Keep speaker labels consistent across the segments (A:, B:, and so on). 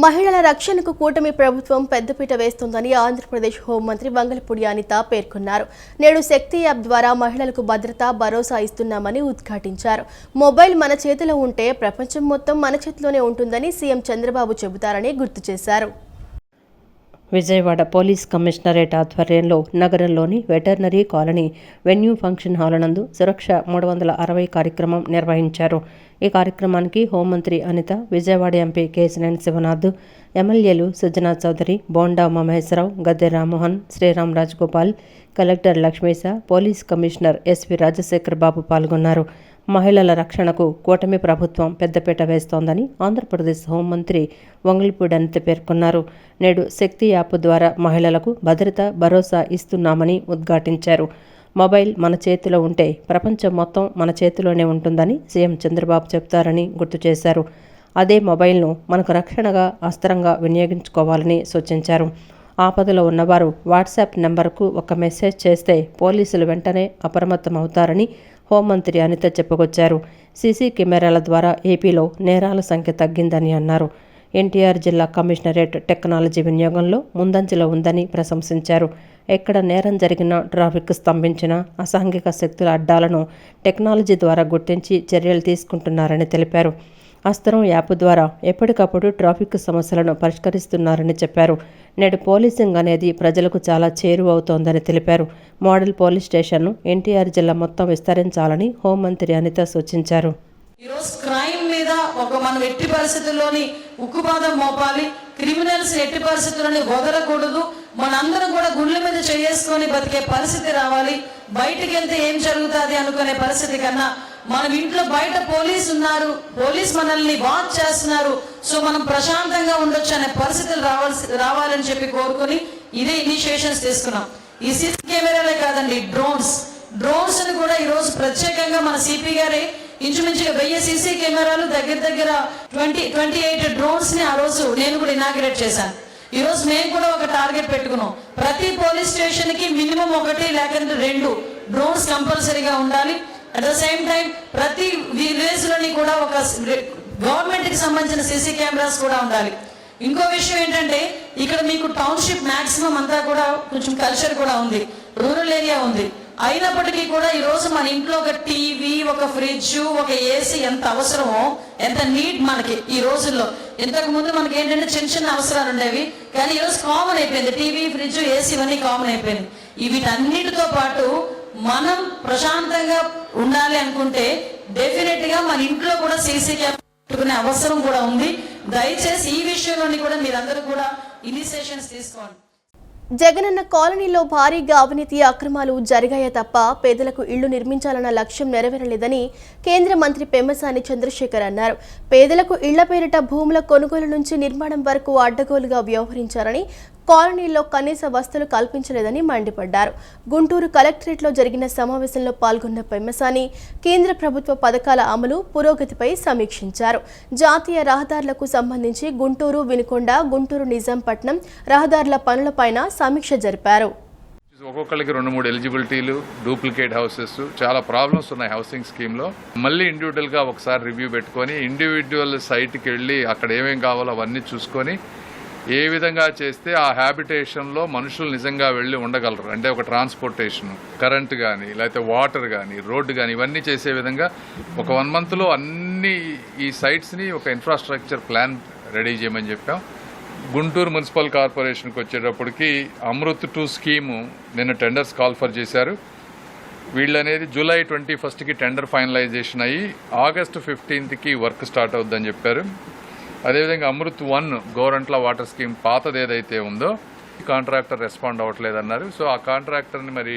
A: మహిళల రక్షణకు కూటమి ప్రభుత్వం పెద్దపీట వేస్తోందని ఆంధ్రప్రదేశ్ హోంమంత్రి వంగలపూడి అనిత పేర్కొన్నారు. నేడు శక్తి యాప్ ద్వారా మహిళలకు భద్రత, భరోసా ఇస్తున్నామని ఉద్ఘాటించారు. మొబైల్ మన చేతిలో ఉంటే ప్రపంచం మొత్తం మన చేతిలోనే ఉంటుందని సీఎం చంద్రబాబు చెబుతారని గుర్తు చేశారు.
B: విజయవాడ పోలీస్ కమిషనరేట్ ఆధ్వర్యంలో నగరంలోని veterinary colony venue function hall నందు సురక్ష 360 కార్యక్రమం నిర్వహించారు. ఈ కార్యక్రమానికి హోంమంత్రి అనిత, విజయవాడ ఎంపీ కేశినేని శివనాథ్, ఎమ్మెల్యేలు Sujana Chowdary, Bonda Umamaheswararao, Gadde Rammohan, Sriram Rajagopal, collector Lakshmisha, police commissioner SV Rajasekhar Babu పాల్గొన్నారు. మహిళల రక్షణకు కూటమి ప్రభుత్వం పెద్దపీట వేస్తోందని ఆంధ్రప్రదేశ్ హోంమంత్రి వంగలపూడి అనిత పేర్కొన్నారు. నేడు శక్తి యాప్ ద్వారా మహిళలకు భద్రత, భరోసా ఇస్తున్నామని ఉద్ఘాటించారు. మొబైల్ మన చేతిలో ఉంటే ప్రపంచం మొత్తం మన చేతిలోనే ఉంటుందని సీఎం చంద్రబాబు చెప్తారని గుర్తు చేశారు. అదే మొబైల్ను మనకు రక్షణగా, అస్త్రంగా వినియోగించుకోవాలని సూచించారు. ఆపదలో ఉన్నవారు వాట్సాప్ నెంబర్కు ఒక మెసేజ్ చేస్తే పోలీసులు వెంటనే అప్రమత్తమవుతారని హోంమంత్రి అనిత చెప్పుకొచ్చారు. సీసీ కెమెరాల ద్వారా ఏపీలో నేరాల సంఖ్య తగ్గిందని అన్నారు. ఎన్టీఆర్ జిల్లా కమిషనరేట్ టెక్నాలజీ వినియోగంలో ముందంజలో ఉందని ప్రశంసించారు. ఎక్కడ నేరం జరిగినా, ట్రాఫిక్ స్తంభించినా అసాంఘిక శక్తుల అడ్డాలను టెక్నాలజీ ద్వారా గుర్తించి చర్యలు తీసుకుంటున్నారని తెలిపారు. అస్త్రం యాప్ ద్వారా ఎప్పటికప్పుడు ట్రాఫిక్ సమస్యలను పరిష్కరిస్తున్నారని చెప్పారు. నేడు పోలీసింగ్ అనేది ప్రజలకు చాలా చేరువవుతోందని తెలిపారు. మోడల్ పోలీస్ స్టేషన్ను ఎన్టీఆర్ జిల్లా మొత్తం విస్తరించాలని హోంమంత్రి అనిత సూచించారు.
C: ఈరోజు క్రైమ్ మీద మనం ఎట్టి పరిస్థితుల్లోని ఉక్కుపాదం మోపాలి, క్రిమినల్స్ ఎట్టి పరిస్థితుల్లోని వదలకూడదు. మనందరం కూడా గుండెల మీద చేసుకొని బతికే పరిస్థితి రావాలి. బయటికి వెళ్తే ఏం జరుగుతుంది అనుకునే పరిస్థితి కన్నా మనం ఇంట్లో బయట పోలీసు ఉన్నారు, పోలీస్ మనల్ని వాచ్ చేస్తున్నారు, సో మనం ప్రశాంతంగా ఉండొచ్చు అనే పరిస్థితులు రావాలని చెప్పి కోరుకొని ఇదే ఇనిషియేషన్స్ తీసుకున్నాం. ఈ సీసీ కెమెరాలే కాదండి, డ్రోన్స్ ని కూడా ఈరోజు ప్రత్యేకంగా మన సిపి గారే ఇంచుమించుగా 1000 సీసీ కెమెరాలు దగ్గర 28 డ్రోన్స్ ని ఆ రోజు నేను కూడా ఇనాగ్రేట్ చేశాను. ఈ రోజు మేము కూడా ఒక టార్గెట్ పెట్టుకున్నాం. ప్రతి పోలీస్ స్టేషన్ కి మినిమం 1 లేకపోతే 2 డ్రోన్స్ కంపల్సరీగా ఉండాలి. అట్ ద సేమ్ టైం ప్రతి విలేజ్ లోని కూడా ఒక గవర్నమెంట్ కి సంబంధించిన సీసీ కెమెరాస్ కూడా ఉండాలి. ఇంకో విషయం ఏంటంటే ఇక్కడ మీకు టౌన్షిప్ మాక్సిమం అంతా కూడా కొంచెం కల్చర్ కూడా ఉంది, రూరల్ ఏరియా ఉంది. అయినప్పటికీ కూడా ఈ రోజు మన ఇంట్లో ఒక టీవీ, ఒక ఫ్రిడ్జ్, ఒక ఏసీ ఎంత అవసరమో, ఎంత నీడ్ మనకి ఈ రోజుల్లో. ఇంతకు ముందు మనకి ఏంటంటే చిన్న అవసరాలు ఉండేవి, కానీ ఈరోజు కామన్ అయిపోయింది. టీవీ, ఫ్రిడ్జ్, ఏసీ ఇవన్నీ కామన్ అయిపోయింది. వీటన్నిటితో పాటు మనం ప్రశాంతంగా ఉండాలి అనుకుంటే డెఫినెట్ గా మన ఇంట్లో కూడా సీసీ కెమెరా పెట్టుకునే అవసరం కూడా ఉంది. దయచేసి ఈ విషయంలోని కూడా మీరందరూ కూడా ఇనిషియేషన్స్ తీసుకోండి.
A: జగనన్న కాలనీలో భారీగా అవినీతి, అక్రమాలు జరిగాయే తప్ప పేదలకు ఇళ్లు నిర్మించాలన్న లక్ష్యం నెరవేరలేదని కేంద్ర మంత్రి పెమ్మసాని చంద్రశేఖర్ అన్నారు. పేదలకు ఇళ్ల పేరిట భూముల కొనుగోలు నుంచి నిర్మాణం వరకు అడ్డగోలుగా వ్యవహరించారని, కాలనీల్లో కనీస వసతులు కల్పించలేదని మండిపడ్డారు. గుంటూరు కలెక్టరేట్లో జరిగిన సమావేశంలో పాల్గొన్న పెమ్మసాని కేంద్ర ప్రభుత్వ పథకాల అమలు, పురోగతిపై సమీక్షించారు. జాతీయ రహదారులకు సంబంధించి గుంటూరు, వినుకొండ, గుంటూరు నిజాంపట్నం రహదారుల పనులపైన సమీక్ష జరిపారు.
D: ఒక్కొక్కరికి 2-3 ఎలిజిబిలిటీలు, డూప్లికేట్ హౌసెస్, చాలా ప్రాబ్లమ్స్ ఉన్నాయి హౌసింగ్ స్కీమ్లో. మళ్ళీ ఇండివిజువల్గా ఒకసారి రివ్యూ పెట్టుకొని ఇండివిజువల్ సైట్కి వెళ్ళి అక్కడ ఏమేం కావాలో అవన్నీ చూసుకొని ఏ విధంగా చేస్తే ఆ హ్యాబిటేషన్లో మనుషులు నిజంగా వెళ్ళి ఉండగలరు. అంటే ఒక ట్రాన్స్పోర్టేషన్, కరెంట్ కానీ, లేకపోతే వాటర్ కానీ, రోడ్డు కానీ, ఇవన్నీ చేసే విధంగా ఒక 1 మంత్లో అన్ని ఈ సైట్స్ని ఒక ఇన్ఫ్రాస్ట్రక్చర్ ప్లాన్ రెడీ చేయమని చెప్పాం. గుంటూరు మున్సిపల్ కార్పొరేషన్కి వచ్చేటప్పటికి అమృత్ 2 స్కీము నిన్న టెండర్స్ కాల్ఫర్ చేశారు. వీళ్ళనేది జూలై 21కి టెండర్ ఫైనలైజేషన్ అయ్యి ఆగస్టు 15కి వర్క్ స్టార్ట్ అవుద్దని చెప్పారు. అదేవిధంగా అమృత్ 1 గోరంట్ల వాటర్ స్కీమ్ పాతది ఏదైతే ఉందో కాంట్రాక్టర్ రెస్పాండ్ అవ్వట్లేదన్నారు. సో ఆ కాంట్రాక్టర్ని మరి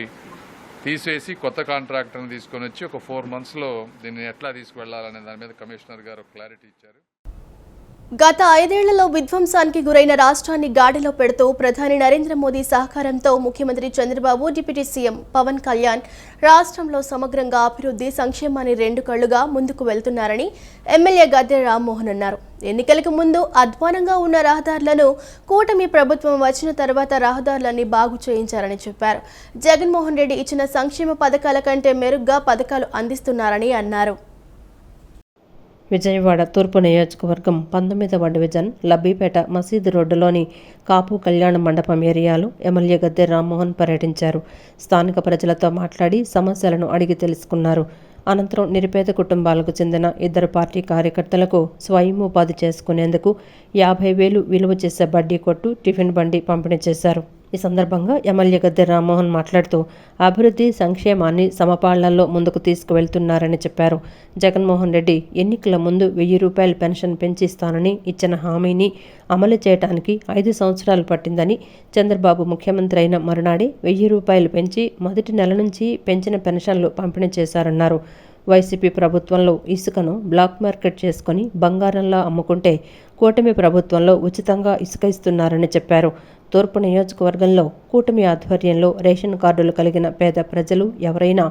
D: తీసేసి కొత్త కాంట్రాక్టర్ని తీసుకొని వచ్చి ఒక 4 మంత్స్లో దీన్ని ఎట్లా తీసుకువెళ్లాలనే దాని మీద కమిషనర్ గారు క్లారిటీ ఇచ్చారు.
A: గత 5 ఏళ్లలో విధ్వంసానికి గురైన రాష్ట్రాన్ని గాడిలో పెడుతూ ప్రధాని నరేంద్ర మోదీ సహకారంతో ముఖ్యమంత్రి చంద్రబాబు, డిప్యూటీ సీఎం పవన్ కళ్యాణ్ రాష్ట్రంలో సమగ్రంగా అభివృద్ధి, సంక్షేమాన్ని 2 కళ్లుగా ముందుకు వెళ్తున్నారని ఎమ్మెల్యే గద్దె రామ్మోహన్ అన్నారు. ఎన్నికలకు ముందు అధ్వానంగా ఉన్న రహదారులను కూటమి ప్రభుత్వం వచ్చిన తర్వాత రహదారులన్నీ బాగు చేయించారని చెప్పారు. జగన్మోహన్ రెడ్డి ఇచ్చిన సంక్షేమ పథకాల కంటే మెరుగ్గా పథకాలు అందిస్తున్నారని అన్నారు.
B: విజయవాడ తూర్పు నియోజకవర్గం 19వ డివిజన్ లబ్బీపేట మసీదు రోడ్డులోని కాపు కళ్యాణ మండపం ఏరియాలో ఎమ్మెల్యే గద్దె రామ్మోహన్ పర్యటించారు. స్థానిక ప్రజలతో మాట్లాడి సమస్యలను అడిగి తెలుసుకున్నారు. అనంతరం నిరుపేద కుటుంబాలకు చెందిన 2 పార్టీ కార్యకర్తలకు స్వయం ఉపాధి చేసుకునేందుకు 50,000 విలువ చేసే బడ్డీ కొట్టు, టిఫిన్ బండి పంపిణీ చేశారు. ఈ సందర్భంగా ఎమ్మెల్యే గద్దె రామ్మోహన్ మాట్లాడుతూ అభివృద్ధి, సంక్షేమాన్ని సమపాళ్లలో ముందుకు తీసుకువెళ్తున్నారని చెప్పారు. జగన్మోహన్ రెడ్డి ఎన్నికల ముందు 1,000 రూపాయల పెన్షన్ పెంచి ఇస్తానని ఇచ్చిన హామీని అమలు చేయడానికి 5 సంవత్సరాలు పట్టిందని, చంద్రబాబు ముఖ్యమంత్రి అయిన మరునాడే 1,000 రూపాయలు పెంచి మొదటి నెల నుంచి పెంచిన పెన్షన్లు పంపిణీ చేశారన్నారు. వైసీపీ ప్రభుత్వంలో ఇసుకను బ్లాక్ మార్కెట్ చేసుకుని బంగారంలా అమ్ముకుంటే కూటమి ప్రభుత్వంలో ఉచితంగా ఇసుక ఇస్తున్నారని చెప్పారు. తూర్పు నియోజకవర్గంలో కూటమి ఆధ్వర్యంలో రేషన్ కార్డులు కలిగిన పేద ప్రజలు ఎవరైనా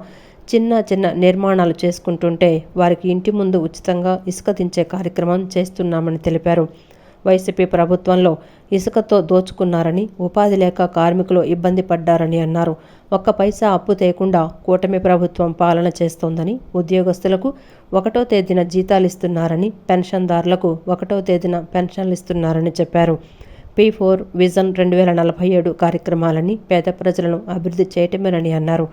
B: చిన్న నిర్మాణాలు చేసుకుంటుంటే వారికి ఇంటి ముందు ఉచితంగా ఇసుక దించే కార్యక్రమం చేస్తున్నామని తెలిపారు. వైసీపీ ప్రభుత్వంలో ఇసుకతో దోచుకున్నారని, ఉపాధి లేక కార్మికులు ఇబ్బంది పడ్డారని అన్నారు. 1 పైసా అప్పు తేకుండా కూటమి ప్రభుత్వం పాలన చేస్తోందని, ఉద్యోగస్తులకు 1వ తేదీన జీతాలు ఇస్తున్నారని, పెన్షన్దారులకు 1వ తేదీన పెన్షన్లు ఇస్తున్నారని చెప్పారు. P4 విజన్ 2047 కార్యక్రమాలని పేద ప్రజలను అభివృద్ధి చేయటమేనని అన్నారు.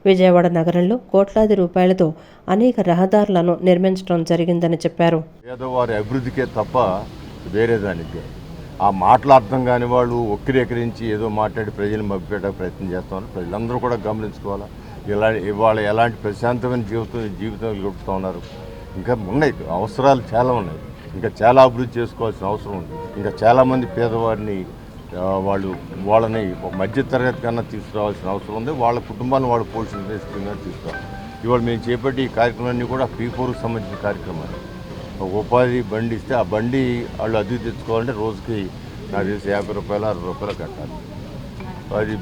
B: విజయవాడ నగరంలో కోట్లాది రూపాయలతో అనేక రహదారులను నిర్మించడం జరిగిందని చెప్పారు.
E: పేదవారి అభివృద్ధికే తప్ప వేరే దానికి ఆ మాటలు అర్థం కాని వాళ్ళు వక్రీకరించి ఏదో మాట్లాడి ప్రజలు మభ్యపెట్టే ప్రయత్నం చేస్తున్నారు. ప్రజలందరూ కూడా గమనించుకోవాలా. ఇవాళ ఎలాంటి ప్రశాంతమైన జీవితం గడుపుతూ ఉన్నారు. ఇంకా ఉన్నాయి, అవసరాలు చాలా ఉన్నాయి. ఇంకా చాలా అభివృద్ధి చేసుకోవాల్సిన అవసరం ఉంది. ఇంకా చాలామంది పేదవారిని వాళ్ళని మధ్యతరగతి కన్నా తీసుకురావాల్సిన అవసరం ఉంది. వాళ్ళ కుటుంబాన్ని వాళ్ళు పోషించుకునే తీసుకురావాలి. ఇవాళ మేము చేపట్టి ఈ కార్యక్రమాన్ని కూడా P4కి సంబంధించిన కార్యక్రమాలు. ఒక ఉపాధి బండి ఇస్తే ఆ బండి వాళ్ళు అద్దె తెచ్చుకోవాలంటే రోజుకి నాకు తెలిసి 50 రూపాయలు 60 రూపాయలు కట్టాలి. అది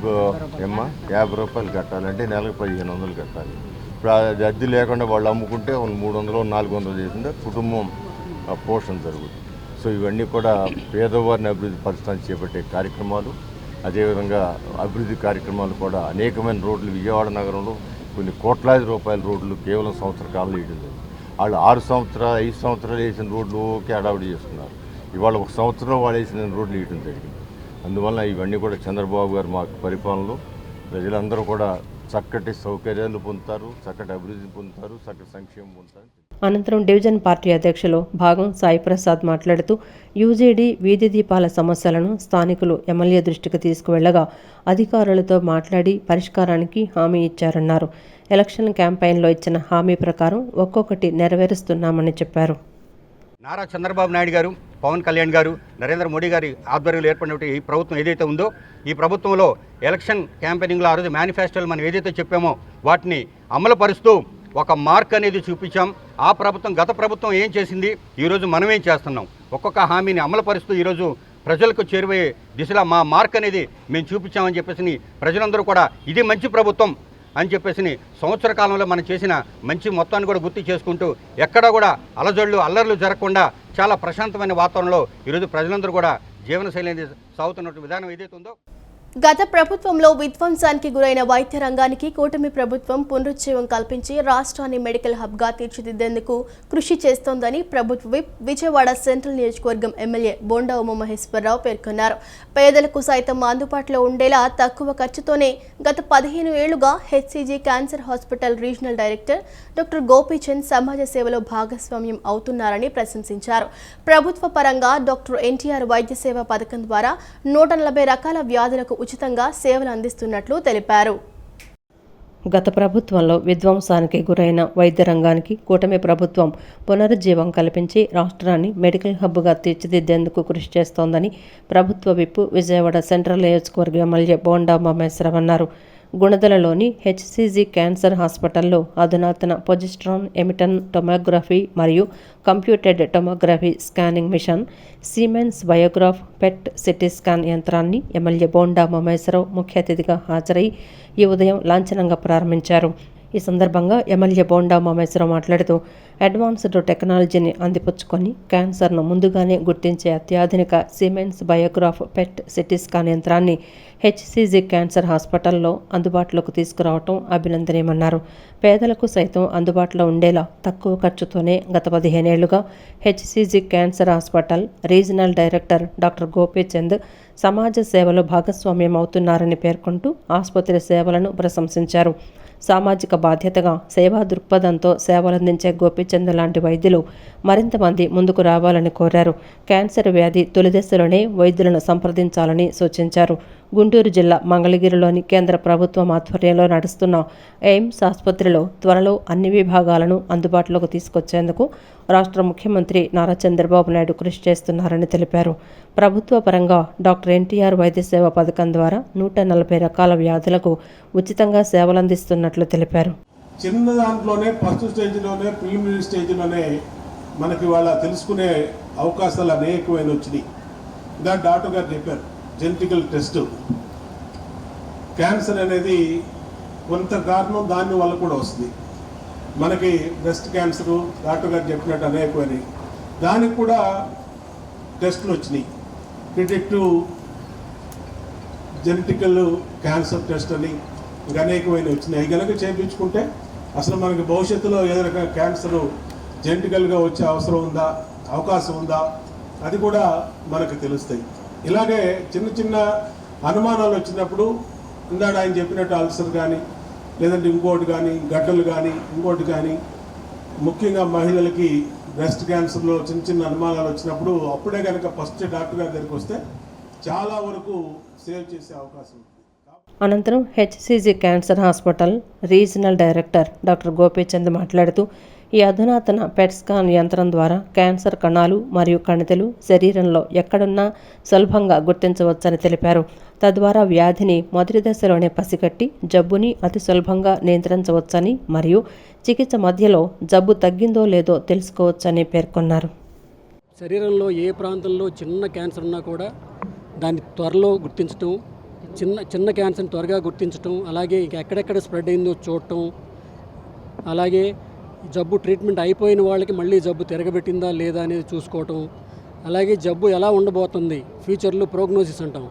E: 50 రూపాయలు కట్టాలంటే నెలకు 1,500 కట్టాలి. ఇప్పుడు అది అద్దె లేకుండా వాళ్ళు అమ్ముకుంటే 300 400 చేసింటే కుటుంబం పోషణ జరుగుతుంది. సో ఇవన్నీ కూడా పేదవారిని అభివృద్ధి పరచడానికి చేపట్టే కార్యక్రమాలు. అదేవిధంగా అభివృద్ధి కార్యక్రమాలు కూడా అనేకమైన రోడ్లు విజయవాడ నగరంలో కొన్ని కోట్లాది రూపాయల రోడ్లు కేవలం సంవత్సర కాలంలో వేయడం జరిగింది. వాళ్ళు 6 సంవత్సరాలు 5 సంవత్సరాలు వేసిన రోడ్లు ఓకే హడావిడి చేస్తున్నారు. ఇవాళ 1 సంవత్సరం వాళ్ళు వేసిన రోడ్లు వేయడం జరిగింది. అందువల్ల ఇవన్నీ కూడా చంద్రబాబు గారు మాకు పరిపాలనలో ప్రజలందరూ కూడా చక్కటి సౌకర్యాలు పొందుతారు, చక్కటి అభివృద్ధి పొందుతారు, చక్కటి సంక్షేమం పొందుతారు.
B: అనంతరం డివిజన్ పార్టీ అధ్యక్షులు భాగం సాయి ప్రసాద్ మాట్లాడుతూ యూజేడీ వీధి దీపాల సమస్యలను స్థానికులు ఎమ్మెల్యే దృష్టికి తీసుకువెళ్లగా అధికారులతో మాట్లాడి పరిష్కారానికి హామీ ఇచ్చారన్నారు. ఎలక్షన్ క్యాంపెయిన్లో ఇచ్చిన హామీ ప్రకారం ఒక్కొక్కటి నెరవేరుస్తున్నామని చెప్పారు.
F: నారా చంద్రబాబు నాయుడు గారు, పవన్ కళ్యాణ్ గారు, నరేంద్ర మోడీ గారి ఆధ్వర్యంలో ఏర్పడినటువంటి ఈ ప్రభుత్వం ఏదైతే ఉందో, ఈ ప్రభుత్వంలో ఎలక్షన్ క్యాంపెయినింగ్లో ఆ రోజు మేనిఫెస్టోలు మనం ఏదైతే చెప్పామో వాటిని అమలుపరుస్తూ ఒక మార్క్ అనేది చూపించాం. ఆ ప్రభుత్వం, గత ప్రభుత్వం ఏం చేసింది, ఈరోజు మనం ఏం చేస్తున్నాం, ఒక్కొక్క హామీని అమలుపరుస్తూ ఈరోజు ప్రజలకు చేరువయ్యే దిశలో మా మార్క్ అనేది మేము చూపించామని చెప్పేసి ప్రజలందరూ కూడా ఇది మంచి ప్రభుత్వం అని చెప్పేసి సంవత్సర కాలంలో మనం చేసిన మంచి మొత్తాన్ని కూడా గుర్తు చేసుకుంటూ ఎక్కడా కూడా అలజడులు అల్లర్లు జరగకుండా చాలా ప్రశాంతమైన వాతావరణంలో ఈరోజు ప్రజలందరూ కూడా జీవనశైలి అనేది సాగుతున్న విధానం ఏదైతే ఉందో,
A: గత ప్రభుత్వంలో విధ్వంసానికి గురైన వైద్య రంగానికి కూటమి ప్రభుత్వం పునరుజ్జీవం కల్పించి రాష్ట్రాన్ని మెడికల్ హబ్గా తీర్చిదిద్దేందుకు కృషి చేస్తోందని ప్రభుత్వ విప్ విజయవాడ సెంట్రల్ నియోజకవర్గం ఎమ్మెల్యే బోండా ఉమామహేశ్వరరావు పేర్కొన్నారు. పేదలకు సైతం అందుబాటులో ఉండేలా తక్కువ ఖర్చుతోనే గత 15 ఏళ్లుగా HCG cancer hospital regional director doctor Gopichand సమాజ సేవలో భాగస్వామ్యం అవుతున్నారని ప్రశంసించారు. ప్రభుత్వ పరంగా డాక్టర్ ఎన్టీఆర్ వైద్య సేవ పథకం ద్వారా 140 రకాల వ్యాధులకు ఉచితంగా సేవలు అందిస్తున్నట్లు తెలిపారు.
B: గత ప్రభుత్వంలో విధ్వంసానికి గురైన వైద్య రంగానికి కూటమి ప్రభుత్వం పునరుజ్జీవం కల్పించి రాష్ట్రాన్ని మెడికల్ హబ్గా తీర్చిదిద్దేందుకు కృషి చేస్తోందని ప్రభుత్వ విప్ విజయవాడ సెంట్రల్ నియోజకవర్గ ఎమ్మెల్యే బోండా ఉమామహేశ్వరరావు అన్నారు. గుణదలలోని హెచ్సిజీ క్యాన్సర్ హాస్పిటల్లో అధునాతన పొజిస్ట్రాన్ ఎమిటన్ టొమోగ్రఫీ మరియు computed tomography scanning machine, Siemens biograph PET CT scan యంత్రాన్ని ఎమ్మెల్యే బోండా ఉమామహేశ్వరరావు ముఖ్య అతిథిగా హాజరై ఈ ఉదయం లాంఛనంగా ప్రారంభించారు. ఈ సందర్భంగా ఎమ్మెల్యే బోండా ఉమామేశ్వరరావు మాట్లాడుతూ అడ్వాన్స్డ్ టెక్నాలజీని అందిపుచ్చుకొని క్యాన్సర్ను ముందుగానే గుర్తించే అత్యాధునిక siemens biograph PET CT scan యంత్రాన్ని హెచ్సిజి క్యాన్సర్ హాస్పిటల్లో అందుబాటులోకి తీసుకురావటం అభినందనీయమన్నారు. పేదలకు సైతం అందుబాటులో ఉండేలా తక్కువ ఖర్చుతోనే గత 15 ఏళ్లుగా HCG cancer hospital regional director doctor Gopichand సమాజ సేవలో భాగస్వామ్యం అవుతున్నారని పేర్కొంటూ ఆసుపత్రి సేవలను ప్రశంసించారు. సామాజిక బాధ్యతగా సేవా దృక్పథంతో సేవలందించే గోపీచంద్ లాంటి వైద్యులు మరింత మంది ముందుకు రావాలని కోరారు. క్యాన్సర్ వ్యాధి తొలిదశలోనే వైద్యులను సంప్రదించాలని సూచించారు. గుంటూరు జిల్లా మంగళగిరిలోని కేంద్ర ప్రభుత్వం ఆధ్వర్యంలో నడుస్తున్న ఎయిమ్స్ ఆసుపత్రిలో త్వరలో అన్ని విభాగాలను అందుబాటులోకి తీసుకొచ్చేందుకు రాష్ట్ర ముఖ్యమంత్రి నారా చంద్రబాబు నాయుడు కృషి చేస్తున్నారని తెలిపారు. ప్రభుత్వ పరంగా డాక్టర్ ఎన్టీఆర్ వైద్య సేవ పథకం ద్వారా 140 రకాల వ్యాధులకు ఉచితంగా సేవలందిస్తున్నట్లు తెలిపారు.
G: చిన్న దాంట్లోనే ఫస్ట్ స్టేజ్లోనే ప్రిలిమినరీ స్టేజ్లోనే మనకి వాళ్ళ తెలుసుకునే అవకాశాలు అనేకమైన వచ్చినాయి. దాని డాక్టర్ గారు చెప్పారు, జెనెటికల్ టెస్ట్ క్యాన్సర్ అనేది కొంత కారణం దాని వల్ల కూడా వస్తుంది. మనకి బ్రెస్ట్ క్యాన్సరు డాక్టర్ గారు చెప్పినట్టు అనేకమైనవి, దానికి కూడా టెస్టులు వచ్చినాయి. ప్రిడిక్టివ్ జెనెటికల్ క్యాన్సర్ టెస్ట్ అని ఇంకా అనేకమైన వచ్చినాయి. అవి కనుక చేయించుకుంటే అసలు మనకి భవిష్యత్తులో ఏదైనా క్యాన్సర్ జెనెటికల్గా వచ్చే అవకాశం ఉందా అది కూడా మనకు తెలుస్తాయి. ఇలాగే చిన్న చిన్న అనుమానాలు వచ్చినప్పుడు ఇందాక ఆయన చెప్పినట్టు అల్సర్ కానీ లేదంటే ఇంకోటి కానీ గడ్డలు కానీ ఇంకోటి కానీ ముఖ్యంగా మహిళలకి బ్రెస్ట్ క్యాన్సర్లో చిన్న చిన్న అనుమానాలు వచ్చినప్పుడు అప్పుడే కనుక ఫస్ట్ డాక్టర్ గారి దగ్గరికి వస్తే చాలా వరకు సేవ్ చేసే అవకాశం ఉంది.
B: అనంతరం HCG cancer hospital regional director doctor Gopichand మాట్లాడుతూ ఈ అధునాతన పెట్ స్కాన్ యంత్రం ద్వారా క్యాన్సర్ కణాలు మరియు కణితులు శరీరంలో ఎక్కడున్నా సులభంగా గుర్తించవచ్చని తెలిపారు. తద్వారా వ్యాధిని మొదటి దశలోనే పసిగట్టి జబ్బుని అతి సులభంగా నియంత్రించవచ్చని మరియు చికిత్స మధ్యలో జబ్బు తగ్గిందో లేదో తెలుసుకోవచ్చని పేర్కొన్నారు.
H: శరీరంలో ఏ ప్రాంతంలో చిన్న క్యాన్సర్ ఉన్నా కూడా దాన్ని త్వరలో గుర్తించటం, చిన్న క్యాన్సర్ని త్వరగా గుర్తించటం, అలాగే ఎక్కడెక్కడ స్ప్రెడ్ అయిందో చూడటం, అలాగే జబ్బు ట్రీట్మెంట్ అయిపోయిన వాళ్ళకి మళ్ళీ జబ్బు తిరగబెట్టిందా లేదా అనేది చూసుకోవటం, అలాగే జబ్బు ఎలా ఉండబోతుంది ఫ్యూచర్లో ప్రోగ్నోసిస్ అంటాం,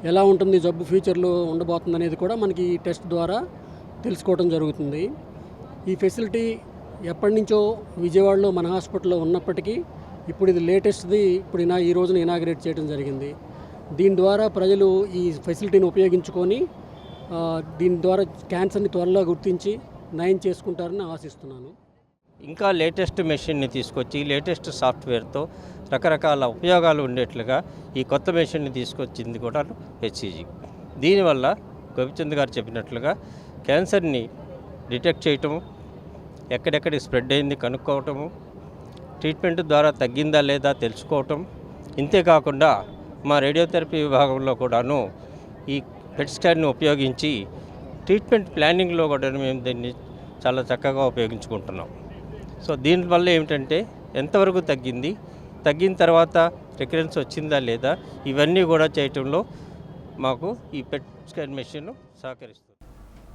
H: ఎలా ఉంటుంది జబ్బు ఫ్యూచర్లో ఉండబోతుంది అనేది కూడా మనకి ఈ టెస్ట్ ద్వారా తెలుసుకోవడం జరుగుతుంది. ఈ ఫెసిలిటీ ఎప్పటి నుంచో విజయవాడలో మన హాస్పిటల్లో ఉన్నప్పటికీ ఇప్పుడు ఇది లేటెస్ట్ది, ఈ రోజున ఇనాగ్రేట్ చేయడం జరిగింది. దీని ద్వారా ప్రజలు ఈ ఫెసిలిటీని ఉపయోగించుకొని దీని ద్వారా క్యాన్సర్ని త్వరలో గుర్తించి నయం చేసుకుంటారని ఆశిస్తున్నాను.
I: ఇంకా లేటెస్ట్ మెషిన్ని తీసుకొచ్చి లేటెస్ట్ సాఫ్ట్వేర్తో రకరకాల ఉపయోగాలు ఉండేట్లుగా ఈ కొత్త మెషిన్ని తీసుకొచ్చింది కూడా హెచ్సిజి. దీనివల్ల గోపిచంద్ గారు చెప్పినట్లుగా క్యాన్సర్ని డిటెక్ట్ చేయటం, ఎక్కడెక్కడ స్ప్రెడ్ అయింది కనుక్కోవటము, ట్రీట్మెంట్ ద్వారా తగ్గిందా లేదా తెలుసుకోవటం, ఇంతేకాకుండా మా రేడియోథెరపీ విభాగంలో కూడాను ఈ పెట్ స్కాన్ని ఉపయోగించి ట్రీట్మెంట్ ప్లానింగ్లో కూడా మేము దీన్ని చాలా చక్కగా ఉపయోగించుకుంటున్నాం. సో దీనివల్ల ఏమిటంటే ఎంతవరకు తగ్గిన తర్వాత రికరెన్స్ వచ్చిందా లేదా ఇవన్నీ కూడా చేయటంలో మాకు ఈ పెట్ స్కాన్ మెషిన్ సహకరిస్తుంది.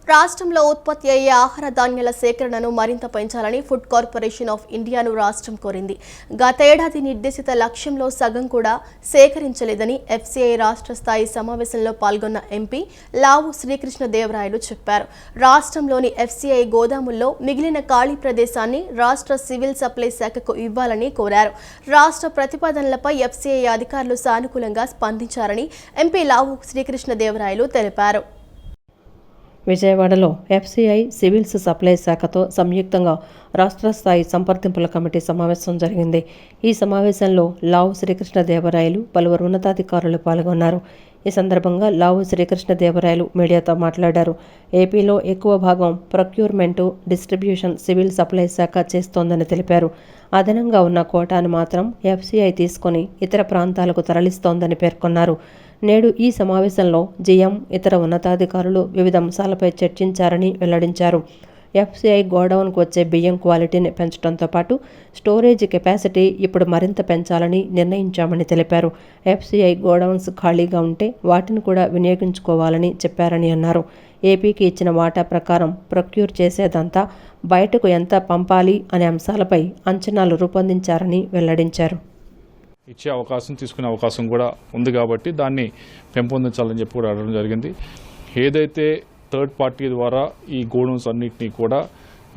A: రాష్ట్రంలో ఉత్పత్తి అయ్యే ఆహార ధాన్యాల సేకరణను మరింత పెంచాలని ఫుడ్ కార్పొరేషన్ ఆఫ్ ఇండియాను రాష్ట్రం కోరింది. గతేడాది నిర్దేశిత లక్ష్యంలో సగం కూడా సేకరించలేదని ఎఫ్సిఐ రాష్ట్ర స్థాయి సమావేశంలో పాల్గొన్న ఎంపీ లావు శ్రీకృష్ణదేవరాయలు చెప్పారు. రాష్ట్రంలోని ఎఫ్సిఐ గోదాముల్లో మిగిలిన ఖాళీ ప్రదేశాన్ని రాష్ట్ర సివిల్ సప్లై శాఖకు ఇవ్వాలని కోరారు. రాష్ట్ర ప్రతిపాదనలపై ఎఫ్సిఐ అధికారులు సానుకూలంగా స్పందించారని ఎంపీ లావు శ్రీకృష్ణదేవరాయలు తెలిపారు.
B: విజయవాడలో ఎఫ్సిఐ సివిల్స్ సప్లై శాఖతో సంయుక్తంగా రాష్ట్ర స్థాయి సంప్రదింపుల కమిటీ సమావేశం జరిగింది. ఈ సమావేశంలో లావు శ్రీకృష్ణదేవరాయలు పలువురు ఉన్నతాధికారులు పాల్గొన్నారు. ఈ సందర్భంగా లావు శ్రీకృష్ణదేవరాయలు మీడియాతో మాట్లాడారు. ఏపీలో ఎక్కువ భాగం ప్రొక్యూర్మెంటు, డిస్ట్రిబ్యూషన్ సివిల్ సప్లై శాఖ చేస్తోందని తెలిపారు. అదనంగా ఉన్న కోటాను మాత్రం ఎఫ్సిఐ తీసుకొని ఇతర ప్రాంతాలకు తరలిస్తోందని పేర్కొన్నారు. నేడు ఈ సమావేశంలో జిఎం, ఇతర ఉన్నతాధికారులు వివిధ అంశాలపై చర్చించారని వెల్లడించారు. ఎఫ్సిఐ గోడౌన్కు వచ్చే బియ్యం క్వాలిటీని పెంచడంతో పాటు స్టోరేజ్ కెపాసిటీ ఇప్పుడు మరింత పెంచాలని నిర్ణయించామని తెలిపారు. ఎఫ్సిఐ గోడౌన్స్ ఖాళీగా ఉంటే వాటిని కూడా వినియోగించుకోవాలని చెప్పారని అన్నారు. ఏపీకి ఇచ్చిన వాటా ప్రకారం ప్రొక్యూర్ చేసేదంతా బయటకు ఎంత పంపాలి అనే అంశాలపై అంచనాలు రూపొందించారని వెల్లడించారు.
J: ఇచ్చే అవకాశం తీసుకునే అవకాశం కూడా ఉంది కాబట్టి దాన్ని పెంపొందించాలని చెప్పి కూడా అడగడం జరిగింది. ఏదైతే థర్డ్ పార్టీ ద్వారా ఈ గోడౌన్స్ అన్నింటినీ కూడా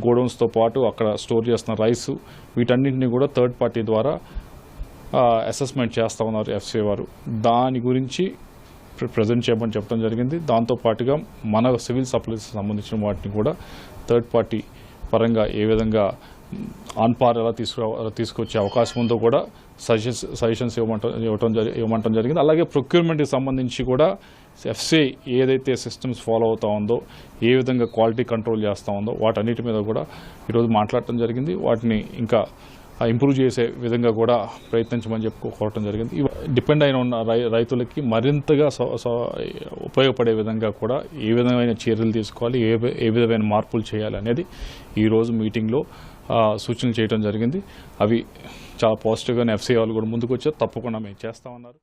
J: గోడౌన్స్తో పాటు అక్కడ స్టోర్ చేస్తున్న రైసు వీటన్నింటినీ కూడా థర్డ్ పార్టీ ద్వారా అసెస్మెంట్ చేస్తూ ఉన్నారు ఎఫ్సిఐ వారు. దాని గురించి ప్రజెంట్ చేయమని చెప్పడం జరిగింది. దాంతోపాటుగా మన సివిల్ సప్లైస్ సంబంధించిన వాటిని కూడా థర్డ్ పార్టీ పరంగా ఏ విధంగా ఆన్ పార్ ఎలా తీసుకొచ్చే అవకాశం ఉందో కూడా సజెషన్స్ ఇవ్వమంటం జరిగింది. అలాగే ప్రొక్యూర్మెంట్కి సంబంధించి కూడా ఎఫ్సిఐ ఏదైతే సిస్టమ్స్ ఫాలో అవుతూ ఉందో, ఏ విధంగా క్వాలిటీ కంట్రోల్ చేస్తూ ఉందో వాటన్నిటి మీద కూడా ఈరోజు మాట్లాడటం జరిగింది. వాటిని ఇంకా ఇంప్రూవ్ చేసే విధంగా కూడా ప్రయత్నించమని చెప్పుకోవటం జరిగింది. డిపెండ్ అయిన ఉన్న రైతులకి మరింతగా ఉపయోగపడే విధంగా కూడా ఏ విధమైన చర్యలు తీసుకోవాలి, ఏ విధమైన మార్పులు చేయాలి అనేది ఈరోజు మీటింగ్లో సూచనలు చేయడం జరిగింది. అవి చాలా పాజిటివ్గానే ఎఫ్సిఐ వాళ్ళు కూడా ముందుకు వచ్చారు. తప్పకుండా మేము చేస్తామన్నారు.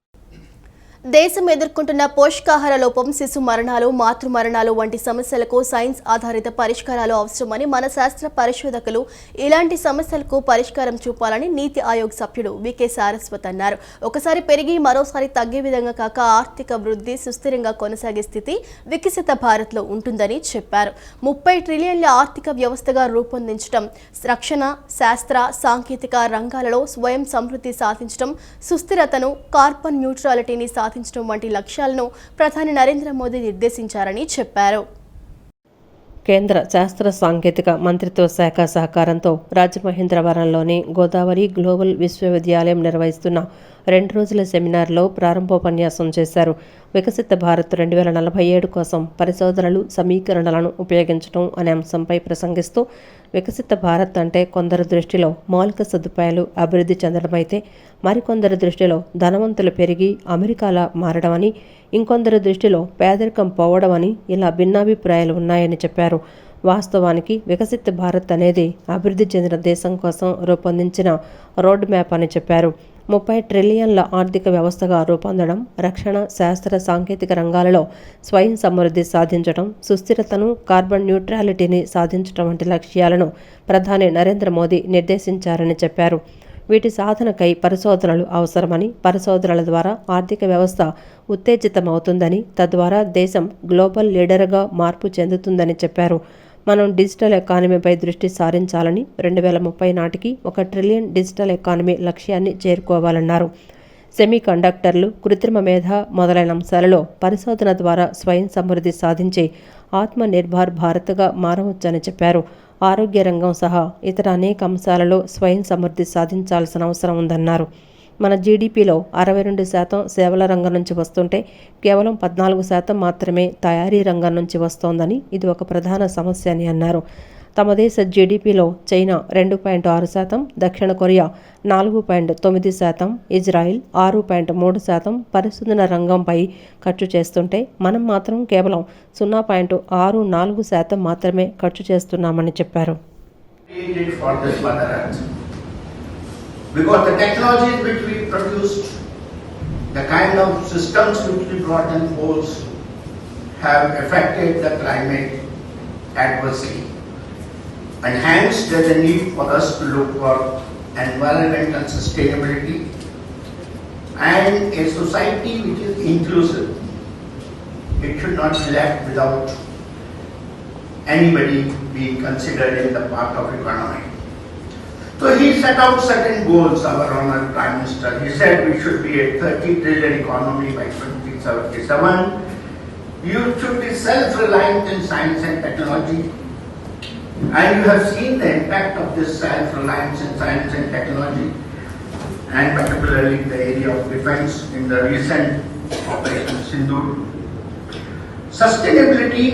A: దేశం ఎదుర్కొంటున్న పోషకాహార లోపం, శిశు మరణాలు, మాతృ మరణాలు వంటి సమస్యలకు సైన్స్ ఆధారిత పరిష్కారాలు అవసరమని మన శాస్త్ర పరిశోధకులు ఇలాంటి సమస్యలకు పరిష్కారం చూపాలని నీతి ఆయోగ్ సభ్యుడు వికే సారస్వత్ అన్నారు. ఒకసారి పెరిగి మరోసారి తగ్గే విధంగా కాక ఆర్థిక వృద్ధి సుస్థిరంగా కొనసాగే స్థితి వికసిత భారత్లో ఉంటుందని చెప్పారు. 30 ట్రిలియన్ల ఆర్థిక వ్యవస్థగా రూపొందించడం, రక్షణ, శాస్త్ర, సాంకేతిక రంగాలలో స్వయం సమృద్ధి సాధించడం, సుస్థిరతను, కార్బన్ న్యూట్రాలిటీని సాధించడం వంటి లక్ష్యాలను ప్రధాని నరేంద్ర మోదీ నిర్దేశించారని చెప్పారు.
B: కేంద్ర శాస్త్ర సాంకేతిక మంత్రిత్వ శాఖ సహకారంతో రాజమహేంద్రవరంలోని గోదావరి గ్లోబల్ విశ్వవిద్యాలయం నిర్వహిస్తున్న 2 రోజుల సెమినార్లో ప్రారంభోపన్యాసం చేశారు. వికసిత భారత్ 2047 కోసం పరిశోధనలు, సమీకరణలను ఉపయోగించడం అనే అంశంపై ప్రసంగిస్తూ వికసిత భారత్ అంటే కొందరి దృష్టిలో మౌలిక సదుపాయాలు అభివృద్ధి చెందడమైతే మరికొందరి దృష్టిలో ధనవంతులు పెరిగి అమెరికాలా మారడమని, ఇంకొందరి దృష్టిలో పేదరికం పోవడమని ఇలా భిన్నాభిప్రాయాలు ఉన్నాయని చెప్పారు. వాస్తవానికి వికసిత భారత్ అనేది అభివృద్ధి చెందిన దేశం కోసం రూపొందించిన రోడ్ మ్యాప్ అని చెప్పారు. 30 ట్రిలియన్ల ఆర్థిక వ్యవస్థగా రూపొందడం, రక్షణ, శాస్త్ర, సాంకేతిక రంగాలలో స్వయం సమృద్ధి సాధించడం, సుస్థిరతను, కార్బన్ న్యూట్రాలిటీని సాధించడం వంటి లక్ష్యాలను ప్రధాని నరేంద్ర మోదీ నిర్దేశించారని చెప్పారు. వీటి సాధనకై పరిశోధనలు అవసరమని, పరిశోధనల ద్వారా ఆర్థిక వ్యవస్థ ఉత్తేజితమవుతుందని, తద్వారా దేశం గ్లోబల్ లీడర్గా మార్పు చెందుతుందని చెప్పారు. మనం డిజిటల్ ఎకానమీపై దృష్టి సారించాలని, 2030 నాటికి 1 ట్రిలియన్ డిజిటల్ ఎకానమీ లక్ష్యాన్ని చేరుకోవాలన్నారు. సెమీ కండక్టర్లు, కృత్రిమ మేధ మొదలైన అంశాలలో పరిశోధన ద్వారా స్వయం సమృద్ధి సాధించి ఆత్మ నిర్భర్ భారత్గా మారవచ్చని చెప్పారు. ఆరోగ్య రంగం సహా ఇతర అనేక అంశాలలో స్వయం సమృద్ధి సాధించాల్సిన అవసరం ఉందన్నారు. మన జీడిపిలో 62% సేవల రంగం నుంచి వస్తుంటే కేవలం 14% మాత్రమే తయారీ రంగం నుంచి వస్తోందని, ఇది ఒక ప్రధాన సమస్య అని అన్నారు. తమ దేశ జీడిపిలో చైనా 2.6%, దక్షిణ కొరియా 4.9%, ఇజ్రాయిల్ 6.3% పరిశోధన రంగంపై ఖర్చు చేస్తుంటే మనం మాత్రం కేవలం 0.64% మాత్రమే ఖర్చు చేస్తున్నామని చెప్పారు.
K: Because the technologies which we produced, the kind of systems which we brought in force have affected the climate adversely. And hence there is a need for us to look for environmental sustainability and a society which is inclusive. It should not be left without anybody being considered in the part of economy. So he set out certain goals, our Honourable Prime Minister. He said we should be a 30 trillion economy by 2077. You should be self-reliant in science and technology. And you have seen the impact of this self-reliance in science and technology, and particularly in the area of defence in the recent Operation Sindoor. Sustainability